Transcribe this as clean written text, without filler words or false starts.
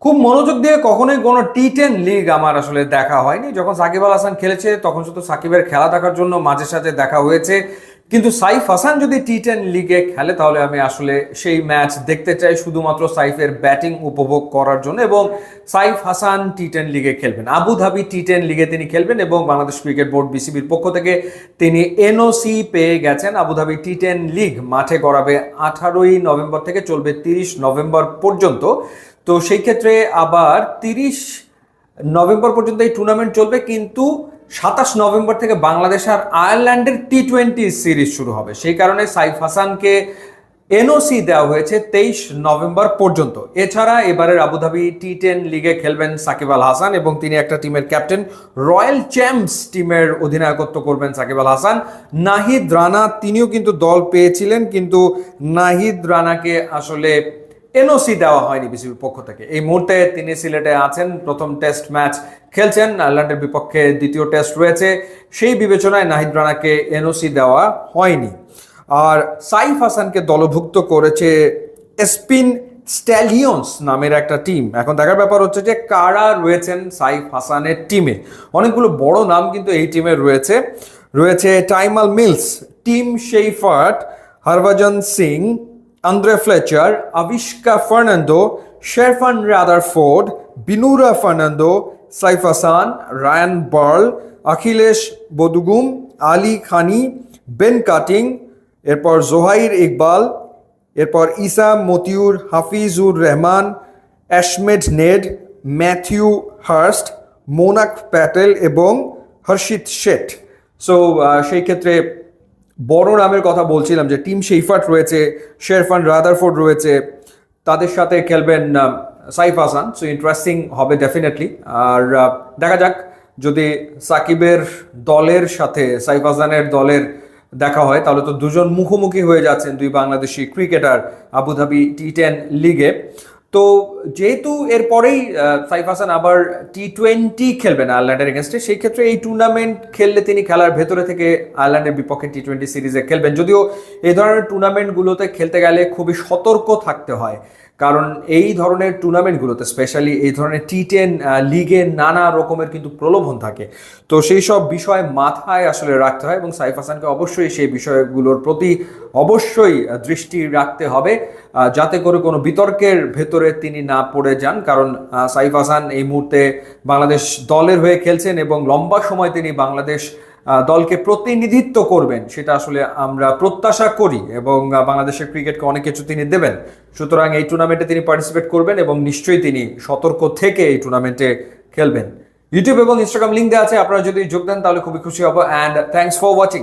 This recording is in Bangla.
খুব মনোযোগ দিয়ে কখনোই কোনো টি10 লিগ আমার আসলে দেখা হয়নি। যখন সাকিব আল হাসান খেলেছে তখন শুধু সাকিবের খেলা দেখার জন্য মাঝে সাঝে দেখা হয়েছে, কিন্তু সাইফ হাসান যদি টি10 লিগে খেলে তাহলে আমি আসলে সেই ম্যাচ দেখতে চাই শুধুমাত্র সাইফের ব্যাটিং উপভোগ করার জন্য। এবং সাইফ হাসান টি10 লিগে খেলবেন, আবুধাবি টি10 লিগে তিনি খেলবেন এবং বাংলাদেশ ক্রিকেট বোর্ড বিসিবির পক্ষ থেকে তিনি এনওসি পেয়ে গেছেন। আবুধাবি টি10 লিগ মাঠে গড়াবে 18ই নভেম্বর থেকে, চলবে 30 নভেম্বর পর্যন্ত। তো সেই ক্ষেত্রে আবার 30 নভেম্বর পর্যন্ত এই টুর্নামেন্ট চলবে, কিন্তু 27 নভেম্বর থেকে বাংলাদেশ আর আয়ারল্যান্ডের টি20 সিরিজ শুরু হবে। সেই কারণে সাইফ হাসানকে এনওসি দেওয়া হয়েছে 23 নভেম্বর পর্যন্ত। এছাড়া এবারের আবুধাবি টি10 লিগে খেলবেন সাকিব আল হাসান এবং তিনি একটা টিমের ক্যাপ্টেন। রয়্যাল চ্যাম্পস টিমের অধিনায়কত্ব করবেন সাকিব আল হাসান। নাহিদ রানা তিনিও কিন্তু দল পেয়েছিলেন, কিন্তু নাহিদ রানাকে আসলে এনওসি দেওয়া হয়নি বিসিবির পক্ষ থেকে। এই মুহূর্তে তিনি সিলেটে আছেন, প্রথম টেস্ট ম্যাচ খেলছেন, আয়ারল্যান্ডের বিপক্ষে দ্বিতীয় টেস্ট রয়েছে। সেই বিবেচনায় নাহিদ রানাকে এনওসি দেওয়া হয়নি। আর সাইফ হাসানকে দলভুক্ত করেছে স্পিন স্ট্যালিয়ন্স নামের একটা টিম। এখন দেখার ব্যাপার হচ্ছে যে কারা রয়েছেন সাইফ হাসানের টিমে। অনেকগুলো বড় নাম কিন্তু এই টিমে রয়েছে। রয়েছে Tymal Mills, Tim Seifert, Harbhajan Singh, Andre Fletcher, Avishka Fernando, Sherfane Rutherford, Binura Fernando, Saif Hasan, Ryan Burl, Akhilesh Bodugum, Ali Khan, Ben Cutting, এরপর জোহাইর ইকবাল, এরপর Isa Matiur, Hafizur Rahman, Ashmead Nedd, Matthew Hurst, Monank Patel এবং হর্ষিত শেঠ। সো সেই ক্ষেত্রে বড় নামের কথা বলছিলাম যে টিম শেইফার্ট রয়েছে, শেরফান রাদারফোর্ড রয়েছে, তাদের সাথে খেলবেন সাইফ হাসান। সো ইন্টারেস্টিং হবে ডেফিনেটলি। আর দেখা যাক যদি সাকিবের দলের সাথে সাইফ হাসানের দলের দেখা হয় তাহলে তো দুজন মুখোমুখি হয়ে যাচ্ছেন, দুই বাংলাদেশি ক্রিকেটার আবুধাবি টি10 লিগে। তো যেহেতু এরপরেই সাইফ হাসান আবার টি20 খেলবেন আয়ারল্যান্ডের এগেনস্টে, সেই ক্ষেত্রে এই টুর্নামেন্ট খেললে তিনি খেলার ভেতরে থেকে আয়ারল্যান্ডের বিপক্ষে টি20 সিরিজে খেলবেন। যদিও এই ধরনের টুর্নামেন্টগুলোতে খেলতে গেলে খুবই সতর্ক থাকতে হয়, কারণ এই ধরনের টুর্নামেন্টগুলোতে স্পেশালি এই ধরনের টি10 লিগে নানা রকমের কিন্তু প্রলোভন থাকে। তো সেই সব বিষয় মাথায় আসলে রাখতে হয় এবং সাইফ হাসানকে অবশ্যই সেই বিষয়গুলোর প্রতি অবশ্যই দৃষ্টি রাখতে হবে, যাতে করে কোনো বিতর্কের ভেতরে তিনি না পড়ে যান। কারণ সাইফ হাসান এই মুহূর্তে বাংলাদেশ দলের হয়ে খেলছেন এবং লম্বা সময় তিনি বাংলাদেশ দলকে প্রতিনিধিত্ব করবেন, সেটা আসলে আমরা প্রত্যাশা করি এবং বাংলাদেশের ক্রিকেটকে অনেক কিছু তিনি দেবেন। সুতরাং এই টুর্নামেন্টে তিনি পার্টিসিপেট করবেন এবং নিশ্চয়ই তিনি সতর্ক থেকে এই টুর্নামেন্টে খেলবেন। ইউটিউব এবং ইনস্টাগ্রাম লিঙ্ক দেওয়া আছে, আপনারা যদি যোগ দেন তাহলে খুবই খুশি হব। And thanks for watching.